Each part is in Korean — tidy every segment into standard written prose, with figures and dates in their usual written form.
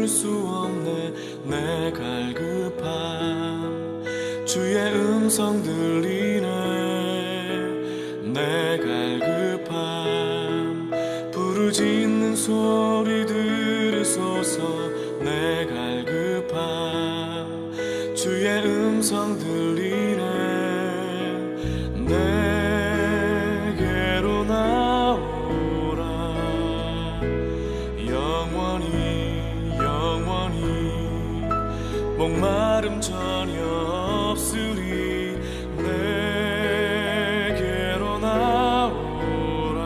수 없네. 내 갈급함 주의 음성 들리네. 내 갈급함 부르짖는 소리 들으소서. 내 갈급함 주의 음성 들리네. 내게로 나오라. 영원히 영원히 목마름 전혀 없으리. 내게로 나오라.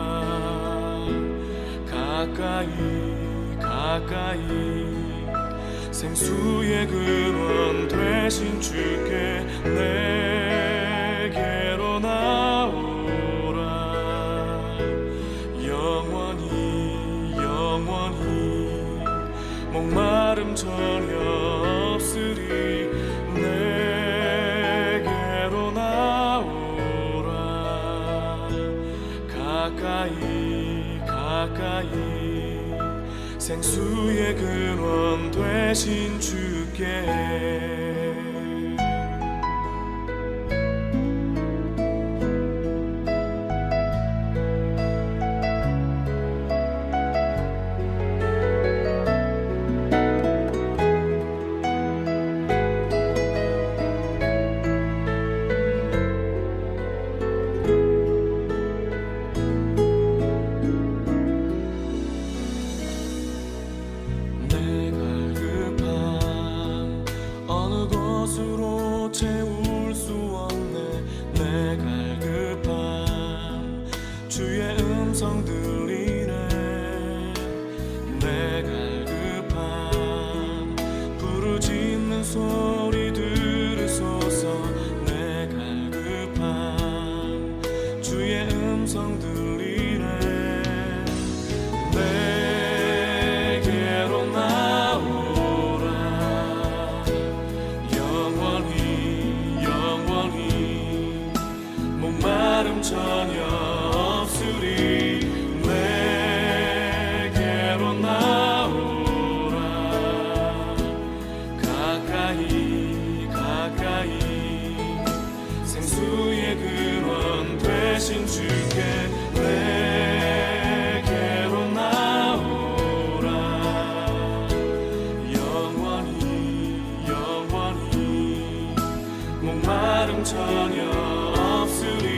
가까이 가까이 생수의 근원 되신 주께 내게로 나오라. 영원히 영원히 목마름 전혀 없으리. 내게로 나오라. 가까이 가까이 생수의 근원 되신 주께. 곳으로 채울 수 없네. 내 갈급함 주의 음성 들리네. 내 갈급함 부르짖는 소리 들으소서. 내 갈급함 주의 음성 들리네. 내게로 나오라. 목마름 전혀 없으리. 내게로 나오라. 가까이 가까이 생수의 근원 되신 주께 내게로 나오라. 영원히 영원히 목마름 전혀 없으리.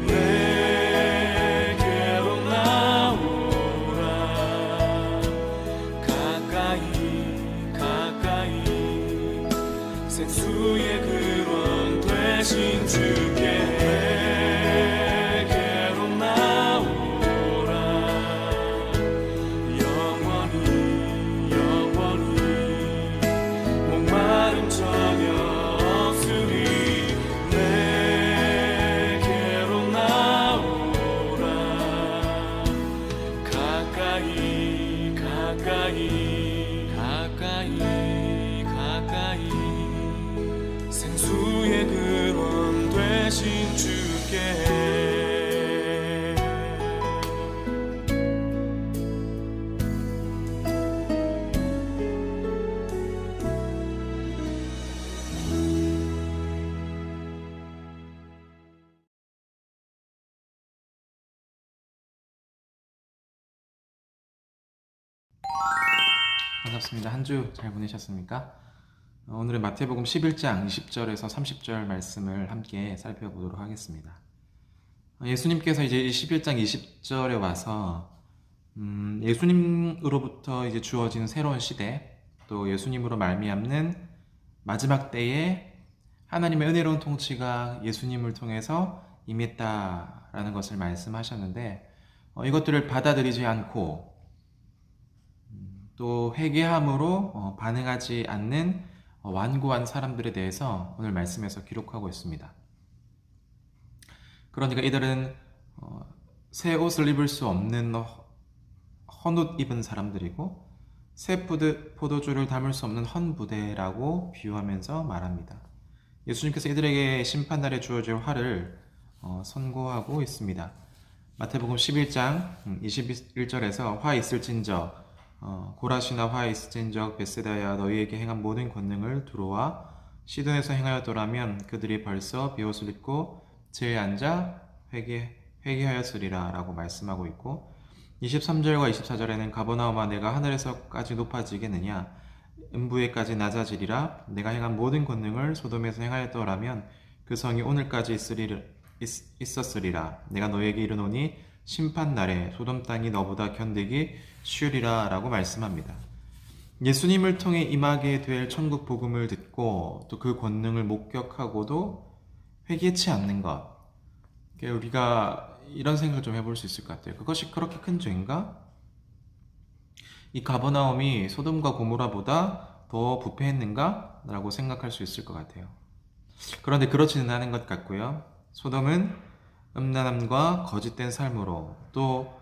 내게로 나오라. 가까이 가까이 생수의 근원 되신 주께 내게로 나오라. 영원히 영원히 목마름 전혀 없으리. 내게로 나오라. 가까이 가까이 가까이 가까이 생수의 근원 되신 주께. 반갑습니다. 한 주 잘 보내셨습니까? 오늘은 마태복음 11장 20절에서 30절 말씀을 함께 살펴보도록 하겠습니다. 예수님께서 이제 11장 20절에 와서 예수님으로부터 이제 주어지는 새로운 시대, 또 예수님으로 말미암는 마지막 때에 하나님의 은혜로운 통치가 예수님을 통해서 임했다라는 것을 말씀하셨는데, 이것들을 받아들이지 않고 또 회개함으로 반응하지 않는 완고한 사람들에 대해서 오늘 말씀에서 기록하고 있습니다. 그러니까 이들은 새 옷을 입을 수 없는 헌옷 입은 사람들이고 새 포도주를 담을 수 없는 헌 부대라고 비유하면서 말합니다. 예수님께서 이들에게 심판날에 주어질 화를 선고하고 있습니다. 마태복음 11장 21절에서 화 있을진저 고라시나 화이스젠적 베세다야 너희에게 행한 모든 권능을 두로와 시돈에서 행하였더라면 그들이 벌써 베옷을 입고 제에 앉아 회개하였으리라 라고 말씀하고 있고 23절과 24절에는 가버나움아 내가 하늘에서까지 높아지겠느냐 음부에까지 낮아지리라 내가 행한 모든 권능을 소돔에서 행하였더라면 그 성이 오늘까지 있었으리라 내가 너에게 이르노니 심판날에 소돔 땅이 너보다 견디기 쉬우리라 라고 말씀합니다. 예수님을 통해 임하게 될 천국 복음을 듣고 또 그 권능을 목격하고도 회개치 않는 것, 우리가 이런 생각을 좀 해볼 수 있을 것 같아요. 그것이 그렇게 큰 죄인가? 이 가버나움이 소돔과 고모라보다 더 부패했는가? 라고 생각할 수 있을 것 같아요. 그런데 그렇지는 않은 것 같고요. 소돔은 음란함과 거짓된 삶으로 또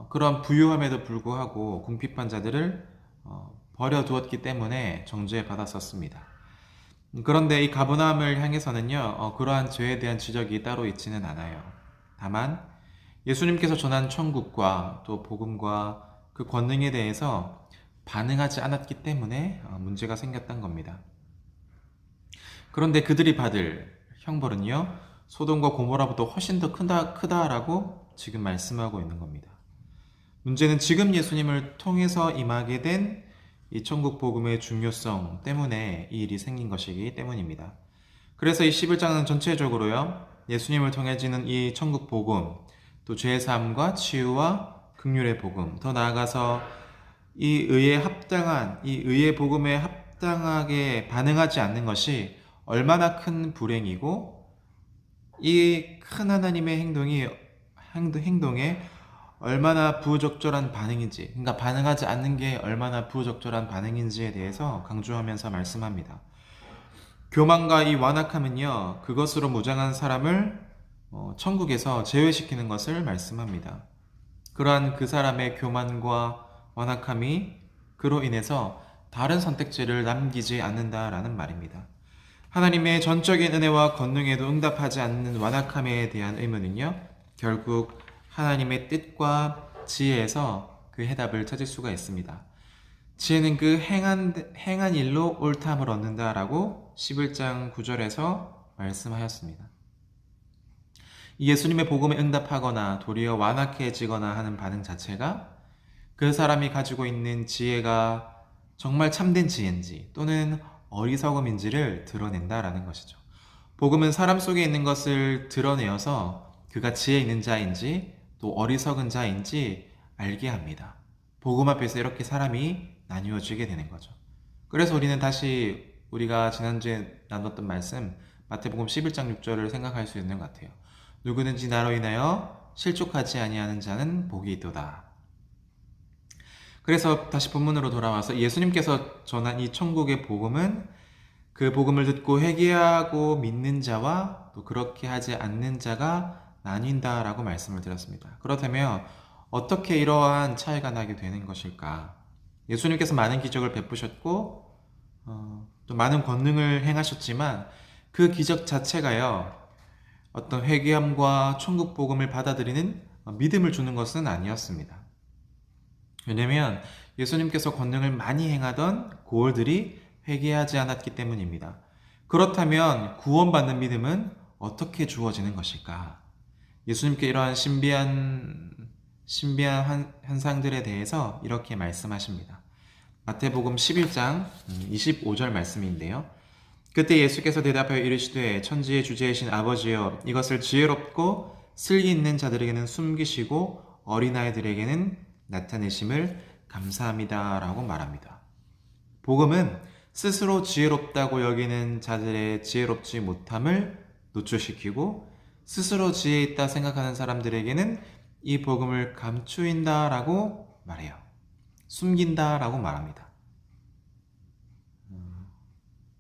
그런 부유함에도 불구하고 궁핍한 자들을 버려두었기 때문에 정죄받았었습니다. 그런데 이 가버나움을 향해서는요, 그러한 죄에 대한 지적이 따로 있지는 않아요. 다만 예수님께서 전한 천국과 또 복음과 그 권능에 대해서 반응하지 않았기 때문에 문제가 생겼던 겁니다. 그런데 그들이 받을 형벌은요, 소돔과 고모라보다 훨씬 더 크다라고 지금 말씀하고 있는 겁니다. 문제는 지금 예수님을 통해서 임하게 된 이 천국 복음의 중요성 때문에 이 일이 생긴 것이기 때문입니다. 그래서 이 11장은 전체적으로요, 예수님을 통해지는 이 천국 복음, 또 죄의 삶과 치유와 긍휼의 복음, 더 나아가서 이 의의 복음에 합당하게 반응하지 않는 것이 얼마나 큰 불행이고 이 큰 하나님의 행동에 얼마나 부적절한 반응인지, 그러니까 반응하지 않는 게 얼마나 부적절한 반응인지에 대해서 강조하면서 말씀합니다. 교만과 이 완악함은요, 그것으로 무장한 사람을 천국에서 제외시키는 것을 말씀합니다. 그러한 그 사람의 교만과 완악함이 그로 인해서 다른 선택지를 남기지 않는다라는 말입니다. 하나님의 전적인 은혜와 권능에도 응답하지 않는 완악함에 대한 의문은요, 결국 하나님의 뜻과 지혜에서 그 해답을 찾을 수가 있습니다. 지혜는 그 행한 일로 옳다함을 얻는다라고 11장 9절에서 말씀하였습니다. 예수님의 복음에 응답하거나 도리어 완악해지거나 하는 반응 자체가 그 사람이 가지고 있는 지혜가 정말 참된 지혜인지 또는 어리석음인지를 드러낸다라는 것이죠. 복음은 사람 속에 있는 것을 드러내어서 그가 지혜 있는 자인지 또 어리석은 자인지 알게 합니다. 복음 앞에서 이렇게 사람이 나뉘어지게 되는 거죠. 그래서 우리는 다시 우리가 지난주에 나눴던 말씀 마태복음 11장 6절을 생각할 수 있는 것 같아요. 누구든지 나로 인하여 실족하지 아니하는 자는 복이 있도다. 그래서 다시 본문으로 돌아와서 예수님께서 전한 이 천국의 복음은 그 복음을 듣고 회개하고 믿는 자와 또 그렇게 하지 않는 자가 나뉜다라고 말씀을 드렸습니다. 그렇다면 어떻게 이러한 차이가 나게 되는 것일까? 예수님께서 많은 기적을 베푸셨고 또 많은 권능을 행하셨지만 그 기적 자체가요, 어떤 회개함과 천국 복음을 받아들이는 믿음을 주는 것은 아니었습니다. 왜냐하면 예수님께서 권능을 많이 행하던 고을들이 회개하지 않았기 때문입니다. 그렇다면 구원받는 믿음은 어떻게 주어지는 것일까? 예수님께 이러한 신비한 현상들에 대해서 이렇게 말씀하십니다. 마태복음 11장 25절 말씀인데요. 그때 예수께서 대답하여 이르시되 천지의 주제이신 아버지여 이것을 지혜롭고 슬기 있는 자들에게는 숨기시고 어린아이들에게는 나타내심을 감사합니다 라고 말합니다. 복음은 스스로 지혜롭다고 여기는 자들의 지혜롭지 못함을 노출시키고 스스로 지혜 있다 생각하는 사람들에게는 이 복음을 감추인다라고 말해요. 숨긴다라고 말합니다.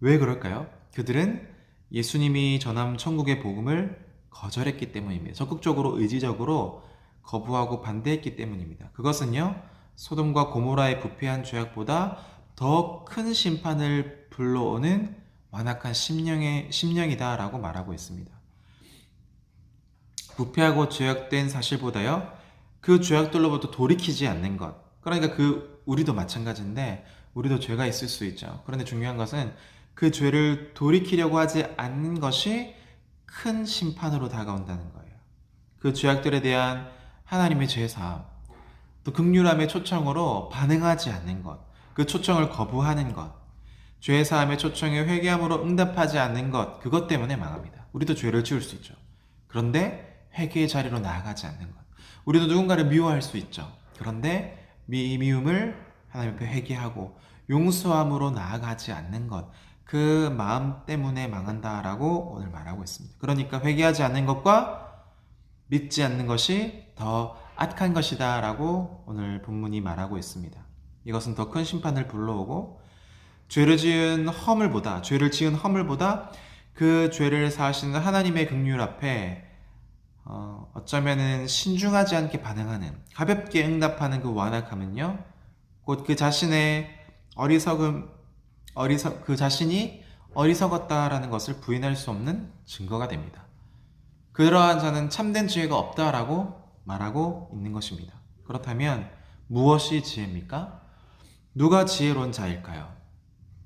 왜 그럴까요? 그들은 예수님이 전한 천국의 복음을 거절했기 때문입니다. 적극적으로 의지적으로 거부하고 반대했기 때문입니다. 그것은요, 소돔과 고모라의 부패한 죄악보다 더 큰 심판을 불러오는 완악한 심령이다라고 말하고 있습니다. 부패하고 죄악된 사실보다요, 그 죄악들로부터 돌이키지 않는 것, 그러니까 우리도 마찬가지인데 우리도 죄가 있을 수 있죠. 그런데 중요한 것은 그 죄를 돌이키려고 하지 않는 것이 큰 심판으로 다가온다는 거예요. 그 죄악들에 대한 하나님의 죄사함, 또 긍휼함의 초청으로 반응하지 않는 것, 그 초청을 거부하는 것, 죄사함의 초청에 회개함으로 응답하지 않는 것, 그것 때문에 망합니다. 우리도 죄를 지을 수 있죠. 그런데 회개의 자리로 나아가지 않는 것. 우리도 누군가를 미워할 수 있죠. 그런데 미움을 하나님 앞에 회개하고 용서함으로 나아가지 않는 것, 그 마음 때문에 망한다라고 오늘 말하고 있습니다. 그러니까 회개하지 않는 것과 믿지 않는 것이 더 악한 것이다 라고 오늘 본문이 말하고 있습니다. 이것은 더 큰 심판을 불러오고 죄를 지은 허물보다 그 죄를 사하시는 하나님의 긍휼 앞에 어쩌면은 신중하지 않게 반응하는, 가볍게 응답하는 그 완악함은요, 곧 그 자신의 그 자신이 어리석었다라는 것을 부인할 수 없는 증거가 됩니다. 그러한 자는 참된 지혜가 없다라고 말하고 있는 것입니다. 그렇다면 무엇이 지혜입니까? 누가 지혜로운 자일까요?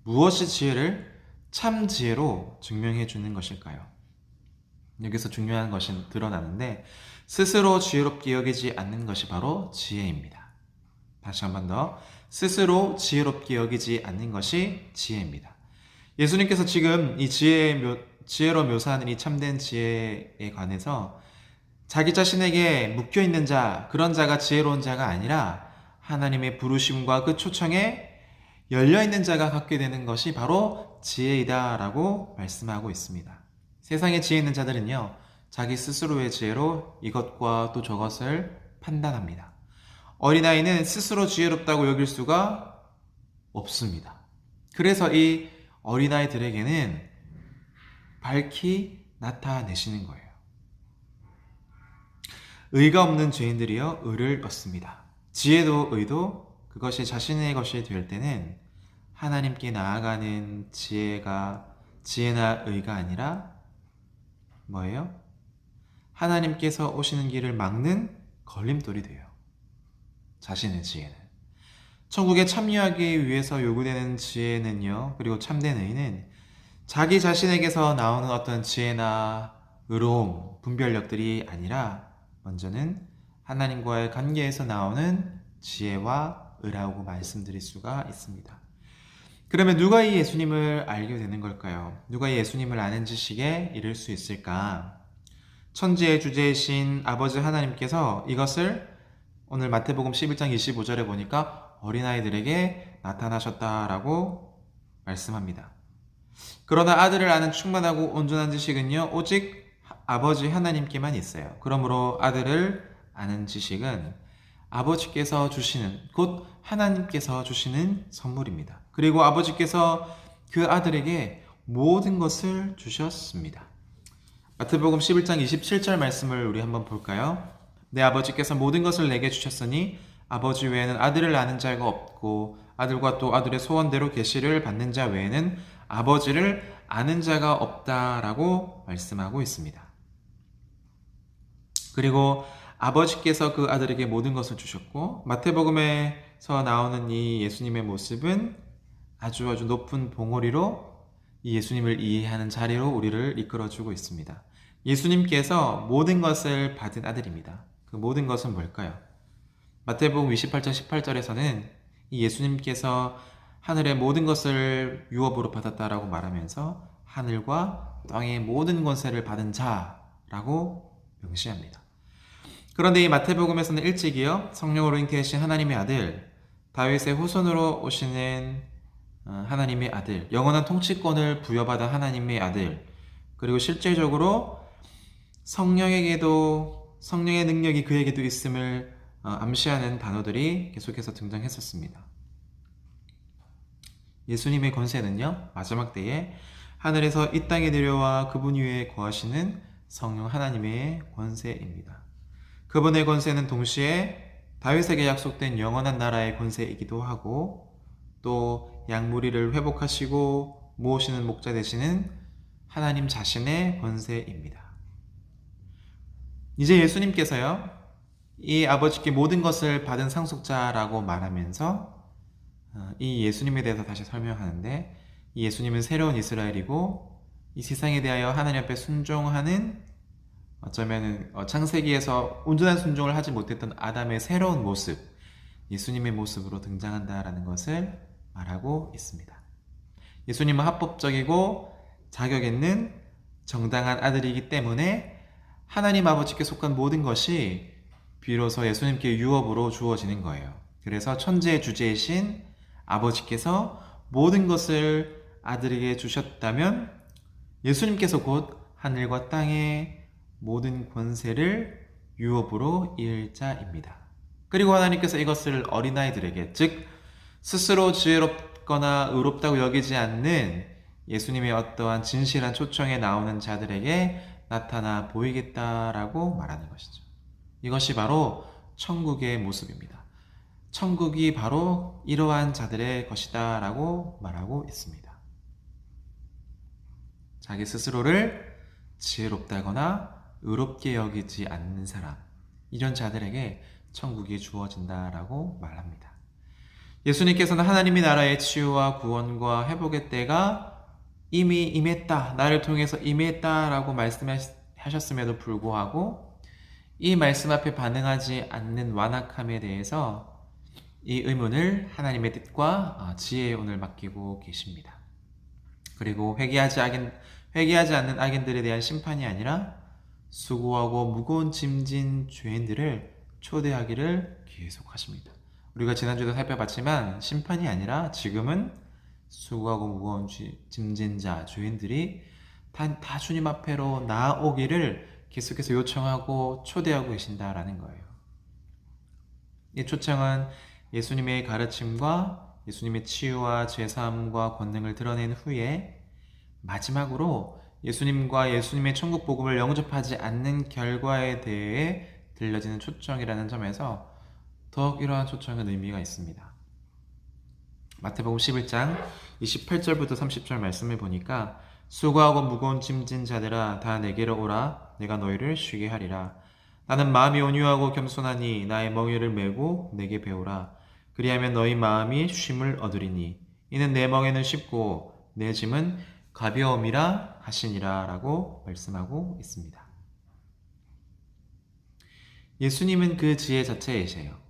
무엇이 지혜를 참 지혜로 증명해 주는 것일까요? 여기서 중요한 것이 드러나는데 스스로 지혜롭게 여기지 않는 것이 바로 지혜입니다. 다시 한 번 더, 스스로 지혜롭게 여기지 않는 것이 지혜입니다. 예수님께서 지금 이 지혜로 묘사하는 이 참된 지혜에 관해서 자기 자신에게 묶여있는 자, 그런 자가 지혜로운 자가 아니라 하나님의 부르심과 그 초청에 열려있는 자가 갖게 되는 것이 바로 지혜이다 라고 말씀하고 있습니다. 세상에 지혜 있는 자들은요, 자기 스스로의 지혜로 이것과 또 저것을 판단합니다. 어린아이는 스스로 지혜롭다고 여길 수가 없습니다. 그래서 이 어린아이들에게는 밝히 나타내시는 거예요. 의가 없는 죄인들이여 의를 얻습니다. 지혜도 의도 그것이 자신의 것이 될 때는 하나님께 나아가는 지혜나 의가 아니라 뭐예요? 하나님께서 오시는 길을 막는 걸림돌이 돼요. 자신의 지혜는. 천국에 참여하기 위해서 요구되는 지혜는요, 그리고 참된 의는 자기 자신에게서 나오는 어떤 지혜나 의로움, 분별력들이 아니라 먼저는 하나님과의 관계에서 나오는 지혜와 의라고 말씀드릴 수가 있습니다. 그러면 누가 이 예수님을 알게 되는 걸까요? 누가 이 예수님을 아는 지식에 이를 수 있을까? 천지의 주제이신 아버지 하나님께서 이것을 오늘 마태복음 11장 25절에 보니까 어린아이들에게 나타나셨다라고 말씀합니다. 그러나 아들을 아는 충만하고 온전한 지식은요, 오직 아버지 하나님께만 있어요. 그러므로 아들을 아는 지식은 아버지께서 주시는, 곧 하나님께서 주시는 선물입니다. 그리고 아버지께서 그 아들에게 모든 것을 주셨습니다. 마태복음 11장 27절 말씀을 우리 한번 볼까요? 내 아버지께서 모든 것을 내게 주셨으니 아버지 외에는 아들을 아는 자가 없고 아들과 또 아들의 소원대로 계시를 받는 자 외에는 아버지를 아는 자가 없다라고 말씀하고 있습니다. 그리고 아버지께서 그 아들에게 모든 것을 주셨고 마태복음에서 나오는 이 예수님의 모습은 아주 높은 봉우리로 이 예수님을 이해하는 자리로 우리를 이끌어주고 있습니다. 예수님께서 모든 것을 받은 아들입니다. 그 모든 것은 뭘까요? 마태복음 28장 18절에서는 이 예수님께서 하늘의 모든 것을 유업으로 받았다라고 말하면서 하늘과 땅의 모든 권세를 받은 자라고 명시합니다. 그런데 이 마태복음에서는 일찍이요, 성령으로 잉태하신 하나님의 아들, 다윗의 후손으로 오시는 하나님의 아들, 영원한 통치권을 부여받은 하나님의 아들, 그리고 실질적으로 성령의 능력이 그에게도 있음을 암시하는 단어들이 계속해서 등장했었습니다. 예수님의 권세는요, 마지막 때에 하늘에서 이 땅에 내려와 그분 위에 거하시는 성령 하나님의 권세입니다. 그분의 권세는 동시에 다윗에게 약속된 영원한 나라의 권세이기도 하고 또 양무리를 회복하시고 모으시는 목자 되시는 하나님 자신의 권세입니다. 이제 예수님께서요, 이 아버지께 모든 것을 받은 상속자라고 말하면서 이 예수님에 대해서 다시 설명하는데, 이 예수님은 새로운 이스라엘이고 이 세상에 대하여 하나님 앞에 순종하는, 어쩌면 창세기에서 온전한 순종을 하지 못했던 아담의 새로운 모습, 예수님의 모습으로 등장한다라는 것을 말하고 있습니다. 예수님은 합법적이고 자격 있는 정당한 아들이기 때문에 하나님 아버지께 속한 모든 것이 비로소 예수님께 유업으로 주어지는 거예요. 그래서 천지의 주제이신 아버지께서 모든 것을 아들에게 주셨다면 예수님께서 곧 하늘과 땅의 모든 권세를 유업으로 이을 자입니다. 그리고 하나님께서 이것을 어린아이들에게, 즉 스스로 지혜롭거나 의롭다고 여기지 않는 예수님의 어떠한 진실한 초청에 나오는 자들에게 나타나 보이겠다라고 말하는 것이죠. 이것이 바로 천국의 모습입니다. 천국이 바로 이러한 자들의 것이다 라고 말하고 있습니다. 자기 스스로를 지혜롭다거나 의롭게 여기지 않는 사람, 이런 자들에게 천국이 주어진다라고 말합니다. 예수님께서는 하나님의 나라의 치유와 구원과 회복의 때가 이미 임했다, 나를 통해서 임했다라고 말씀하셨음에도 불구하고 이 말씀 앞에 반응하지 않는 완악함에 대해서 이 의문을 하나님의 뜻과 지혜에 오늘 맡기고 계십니다. 그리고 회개하지 않는 악인들에 대한 심판이 아니라 수고하고 무거운 짐진 죄인들을 초대하기를 계속하십니다. 우리가 지난주에도 살펴봤지만 심판이 아니라 지금은 수고하고 무거운 짐진 자, 죄인들이 다 주님 앞에로 나아오기를 계속해서 요청하고 초대하고 계신다라는 거예요. 이 초청은 예수님의 가르침과 예수님의 치유와 죄사함과 권능을 드러낸 후에 마지막으로 예수님과 예수님의 천국 복음을 영접하지 않는 결과에 대해 들려지는 초청이라는 점에서 더욱 이러한 초청은 의미가 있습니다. 마태복음 11장 28절부터 30절 말씀을 보니까 수고하고 무거운 짐진 자들아 다 내게로 오라 내가 너희를 쉬게 하리라. 나는 마음이 온유하고 겸손하니 나의 멍에를 메고 내게 배우라. 그리하면 너희 마음이 쉼을 얻으리니 이는 내 멍에는 쉽고 내 짐은 가벼움이라 하시니라 라고 말씀하고 있습니다. 예수님은 그 지혜 자체이세요.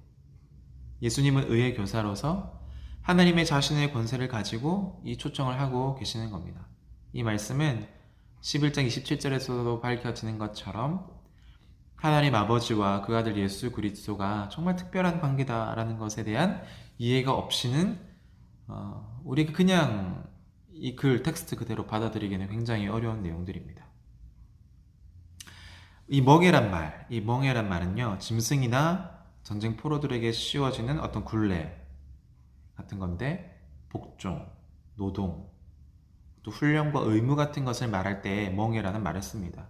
예수님은 의의 교사로서 하나님의 자신의 권세를 가지고 이 초청을 하고 계시는 겁니다. 이 말씀은 11장 27절에서도 밝혀지는 것처럼 하나님 아버지와 그 아들 예수 그리스도가 정말 특별한 관계다라는 것에 대한 이해가 없이는 우리가 그냥 이 글 텍스트 그대로 받아들이기는 굉장히 어려운 내용들입니다. 이 멍에란 말은요, 짐승이나 전쟁 포로들에게 씌워지는 어떤 굴레 같은 건데, 복종, 노동, 또 훈련과 의무 같은 것을 말할 때 멍에라는 말을 씁니다.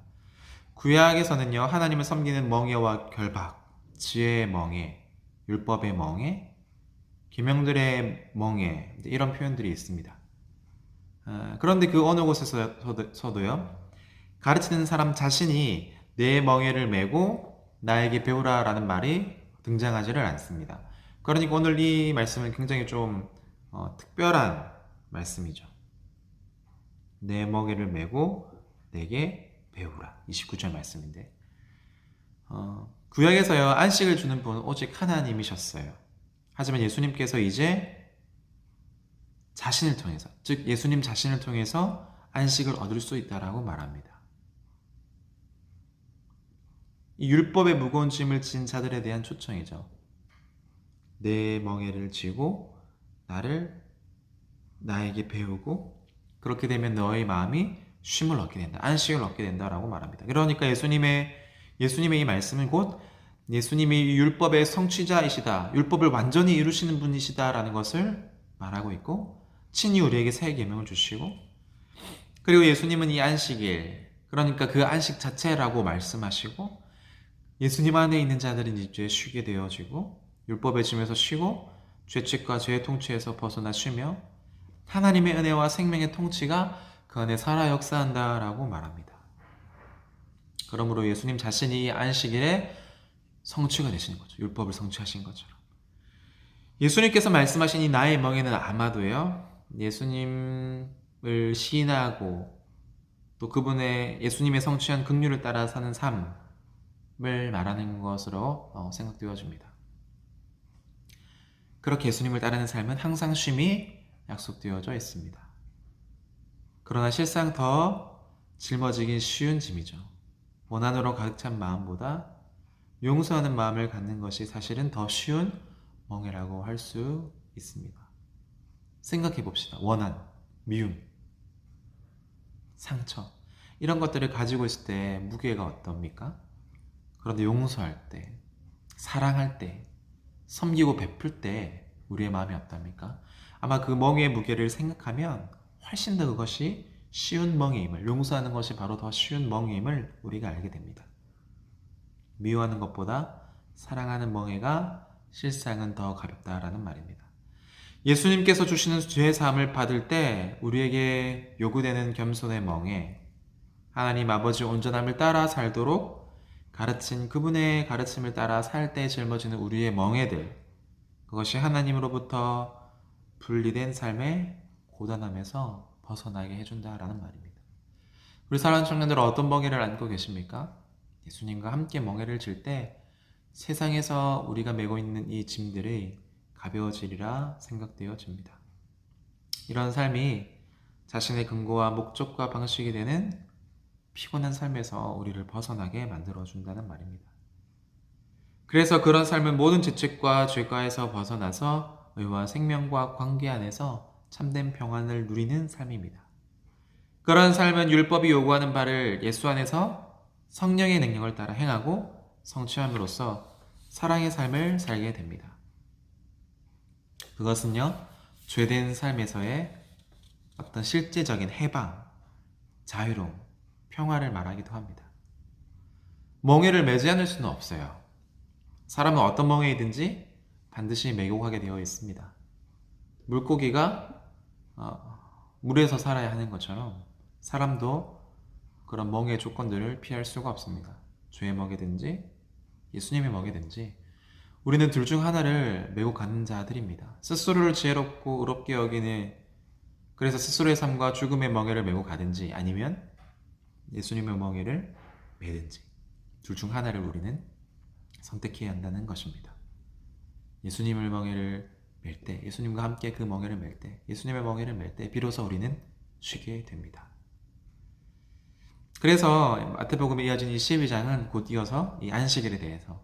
구약에서는요, 하나님을 섬기는 멍에와 결박, 지혜의 멍에, 율법의 멍에, 계명들의 멍에, 이런 표현들이 있습니다. 그런데 그 어느 곳에서도요, 가르치는 사람 자신이 내 멍에를 메고 나에게 배우라 라는 말이 등장하지를 않습니다. 그러니까 오늘 이 말씀은 굉장히 좀 특별한 말씀이죠. 내 멍에를 메고 내게 배우라. 29절 말씀인데, 구약에서요, 안식을 주는 분은 오직 하나님이셨어요. 하지만 예수님께서 이제 자신을 통해서, 즉 예수님 자신을 통해서 안식을 얻을 수 있다라고 말합니다. 이 율법의 무거운 짐을 진 자들에 대한 초청이죠. 내 멍에를 지고 나에게 배우고 그렇게 되면 너의 마음이 쉼을 얻게 된다, 안식을 얻게 된다라고 말합니다. 그러니까 예수님의 이 말씀은 곧 예수님이 율법의 성취자이시다, 율법을 완전히 이루시는 분이시다라는 것을 말하고 있고, 친히 우리에게 새 계명을 주시고, 그리고 예수님은 이 안식일, 그러니까 그 안식 자체라고 말씀하시고, 예수님 안에 있는 자들은 이제 쉬게 되어지고 율법의 짐에서 쉬고 죄책과 죄의 통치에서 벗어나 쉬며 하나님의 은혜와 생명의 통치가 그 안에 살아 역사한다라고 말합니다. 그러므로 예수님 자신이 이 안식일에 성취가 되시는 거죠. 율법을 성취하신 것처럼. 예수님께서 말씀하신 이 나의 멍에는 아마도요, 예수님을 시인하고 또 그분의 예수님의 성취한 긍휼을 따라 사는 삶을 말하는 것으로 생각되어집니다. 그렇게 예수님을 따르는 삶은 항상 쉼이 약속되어져 있습니다. 그러나 실상 더 짊어지긴 쉬운 짐이죠. 원한으로 가득 찬 마음보다 용서하는 마음을 갖는 것이 사실은 더 쉬운 멍에라고 할 수 있습니다. 생각해 봅시다. 원한, 미움, 상처, 이런 것들을 가지고 있을 때 무게가 어떻습니까? 그런데 용서할 때, 사랑할 때, 섬기고 베풀 때 우리의 마음이 어떻습니까? 아마 그 멍에의 무게를 생각하면 훨씬 더 그것이 쉬운 멍에임을, 용서하는 것이 바로 더 쉬운 멍에임을 우리가 알게 됩니다. 미워하는 것보다 사랑하는 멍에가 실상은 더 가볍다라는 말입니다. 예수님께서 주시는 죄 사함을 받을 때 우리에게 요구되는 겸손의 멍에, 하나님 아버지 온전함을 따라 살도록 가르친 그분의 가르침을 따라 살 때 짊어지는 우리의 멍에들, 그것이 하나님으로부터 분리된 삶의 고단함에서 벗어나게 해준다라는 말입니다. 우리 사랑하는 청년들은 어떤 멍에를 안고 계십니까? 예수님과 함께 멍에를 질 때 세상에서 우리가 메고 있는 이 짐들이 가벼워지리라 생각되어집니다. 이런 삶이 자신의 근거와 목적과 방식이 되는 피곤한 삶에서 우리를 벗어나게 만들어준다는 말입니다. 그래서 그런 삶은 모든 죄책과 죄가에서 벗어나서 의와 생명과 관계 안에서 참된 평안을 누리는 삶입니다. 그런 삶은 율법이 요구하는 바를 예수 안에서 성령의 능력을 따라 행하고 성취함으로써 사랑의 삶을 살게 됩니다. 그것은요, 죄된 삶에서의 어떤 실제적인 해방, 자유로움, 평화를 말하기도 합니다. 멍에를 매지 않을 수는 없어요. 사람은 어떤 멍에이든지 반드시 매고 가게 되어 있습니다. 물고기가 물에서 살아야 하는 것처럼 사람도 그런 멍의 조건들을 피할 수가 없습니다. 죄의 멍에든지 예수님의 멍에든지 우리는 둘 중 하나를 메고 가는 자들입니다. 스스로를 지혜롭고 의롭게 여기는, 그래서 스스로의 삶과 죽음의 멍에를 메고 가든지 아니면 예수님의 멍에를 매든지 둘 중 하나를 우리는 선택해야 한다는 것입니다. 예수님의 멍에를 맬 때, 예수님과 함께 그 멍에를 맬 때, 예수님의 멍에를 맬 때 비로소 우리는 쉬게 됩니다. 그래서 마태복음에 이어진 이 12장은 곧 이어서 이 안식일에 대해서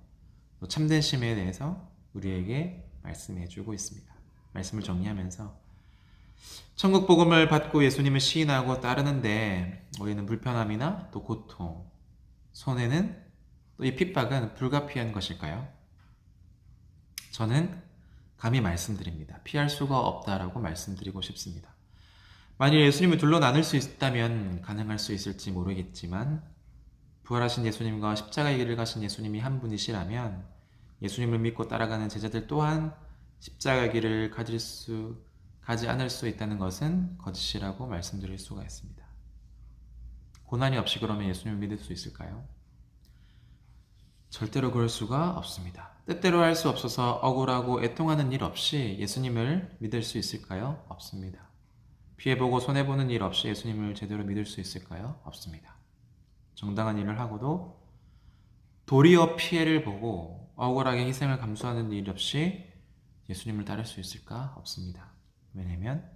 또 참된 쉼에 대해서 우리에게 말씀해주고 있습니다. 말씀을 정리하면서 천국 복음을 받고 예수님을 시인하고 따르는데 우리는 불편함이나 또 고통, 손해는 또 이 핍박은 불가피한 것일까요? 저는 감히 말씀드립니다. 피할 수가 없다라고 말씀드리고 싶습니다. 만일 예수님을 둘로 나눌 수 있다면 가능할 수 있을지 모르겠지만 부활하신 예수님과 십자가의 길을 가신 예수님이 한 분이시라면 예수님을 믿고 따라가는 제자들 또한 십자가의 길을 가지 않을 수 있다는 것은 거짓이라고 말씀드릴 수가 있습니다. 고난이 없이 그러면 예수님을 믿을 수 있을까요? 절대로 그럴 수가 없습니다. 뜻대로 할 수 없어서 억울하고 애통하는 일 없이 예수님을 믿을 수 있을까요? 없습니다. 피해보고 손해보는 일 없이 예수님을 제대로 믿을 수 있을까요? 없습니다. 정당한 일을 하고도 도리어 피해를 보고 억울하게 희생을 감수하는 일 없이 예수님을 따를 수 있을까? 없습니다. 왜냐하면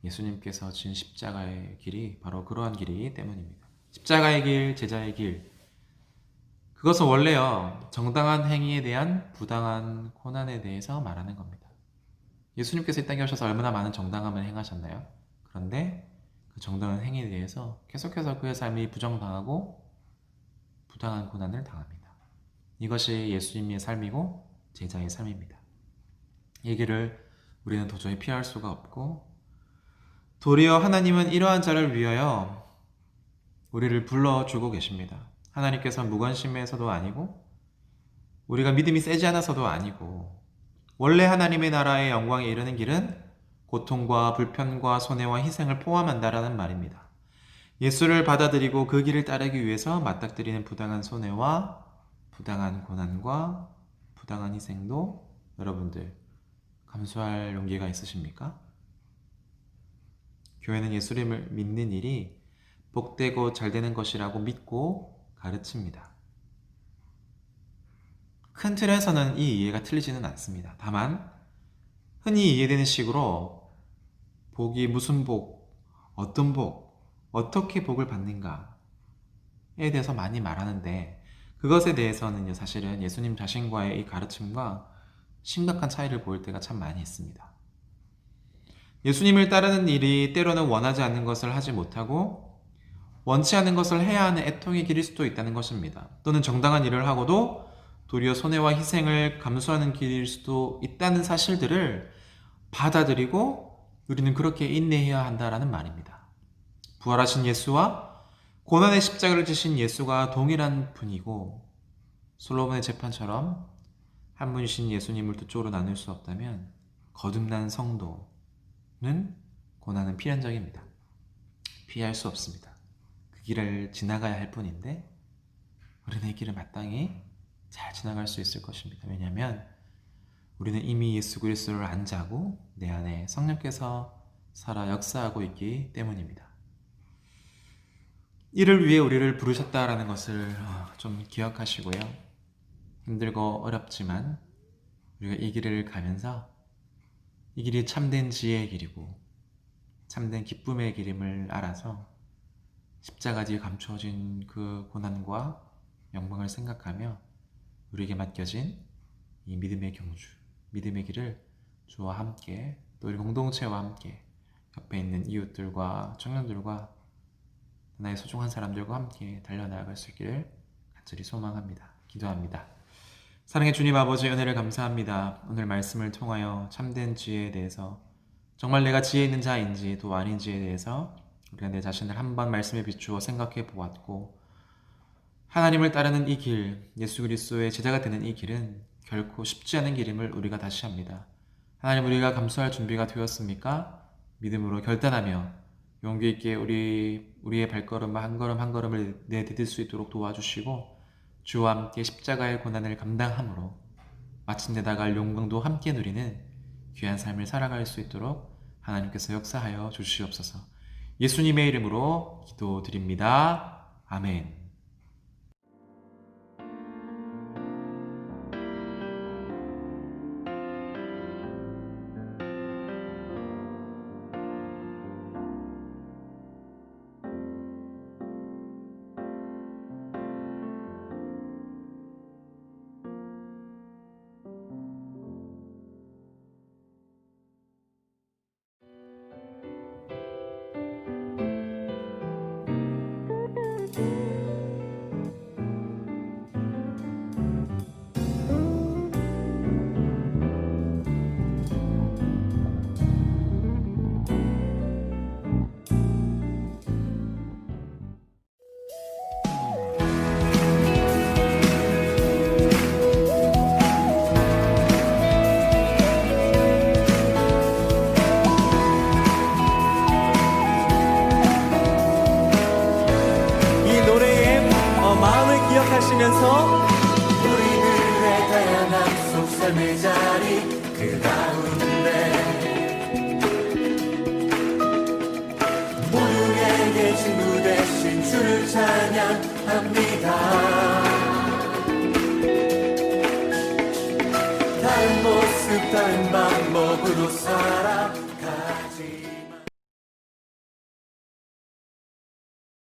예수님께서 진 십자가의 길이 바로 그러한 길이기 때문입니다. 십자가의 길, 제자의 길, 그것은 원래요, 정당한 행위에 대한 부당한 고난에 대해서 말하는 겁니다. 예수님께서 이 땅에 오셔서 얼마나 많은 정당함을 행하셨나요? 그런데 그 정당한 행위에 대해서 계속해서 그의 삶이 부정당하고 부당한 고난을 당합니다. 이것이 예수님의 삶이고 제자의 삶입니다. 이 길을 우리는 도저히 피할 수가 없고 도리어 하나님은 이러한 자를 위하여 우리를 불러주고 계십니다. 하나님께서 무관심해서도 아니고 우리가 믿음이 세지 않아서도 아니고 원래 하나님의 나라의 영광에 이르는 길은 고통과 불편과 손해와 희생을 포함한다라는 말입니다. 예수를 받아들이고 그 길을 따르기 위해서 맞닥뜨리는 부당한 손해와 부당한 고난과 부당한 희생도 여러분들 감수할 용기가 있으십니까? 교회는 예수님을 믿는 일이 복되고 잘 되는 것이라고 믿고 가르칩니다. 큰 틀에서는 이 이해가 틀리지는 않습니다. 다만 흔히 이해되는 식으로 복이 무슨 복, 어떤 복, 어떻게 복을 받는가에 대해서 많이 말하는데 그것에 대해서는요, 사실은 예수님 자신과의 이 가르침과 심각한 차이를 보일 때가 참 많이 있습니다. 예수님을 따르는 일이 때로는 원하지 않는 것을 하지 못하고 원치 않는 것을 해야 하는 애통의 길일 수도 있다는 것입니다. 또는 정당한 일을 하고도 도리어 손해와 희생을 감수하는 길일 수도 있다는 사실들을 받아들이고 우리는 그렇게 인내해야 한다라는 말입니다. 부활하신 예수와 고난의 십자가를 지신 예수가 동일한 분이고 솔로몬의 재판처럼 한 분이신 예수님을 두 쪽으로 나눌 수 없다면 거듭난 성도는 고난은 필연적입니다. 피할 수 없습니다. 그 길을 지나가야 할 뿐인데 우리는 이 길을 마땅히 잘 지나갈 수 있을 것입니다. 왜냐하면 우리는 이미 예수 그리스도를 안자고 내 안에 성령께서 살아 역사하고 있기 때문입니다. 이를 위해 우리를 부르셨다라는 것을 좀 기억하시고요. 힘들고 어렵지만 우리가 이 길을 가면서 이 길이 참된 지혜의 길이고 참된 기쁨의 길임을 알아서 십자가 뒤에 감추어진 그 고난과 영광을 생각하며 우리에게 맡겨진 이 믿음의 경주, 믿음의 길을 주와 함께 또 우리 공동체와 함께 옆에 있는 이웃들과 청년들과 나의 소중한 사람들과 함께 달려나갈 수 있기를 간절히 소망합니다. 기도합니다. 사랑의 주님 아버지, 은혜를 감사합니다. 오늘 말씀을 통하여 참된 지혜에 대해서 정말 내가 지혜 있는 자인지 또 아닌지에 대해서 우리가 내 자신을 한번 말씀에 비추어 생각해 보았고 하나님을 따르는 이 길, 예수 그리스도의 제자가 되는 이 길은 결코 쉽지 않은 길임을 우리가 다시 합니다. 하나님, 우리가 감수할 준비가 되었습니까? 믿음으로 결단하며 용기 있게 우리의 발걸음 한 걸음 한 걸음을 내디딜 수 있도록 도와주시고 주와 함께 십자가의 고난을 감당함으로 마침내 나갈 영광도 함께 누리는 귀한 삶을 살아갈 수 있도록 하나님께서 역사하여 주시옵소서. 예수님의 이름으로 기도드립니다. 아멘. 기억하시면서 우리들의 다양한 속삶의 자리 그 가운데 모두에게 친구 되신 주를 찬양합니다. 다른 모습 다른 방법으로 살아가지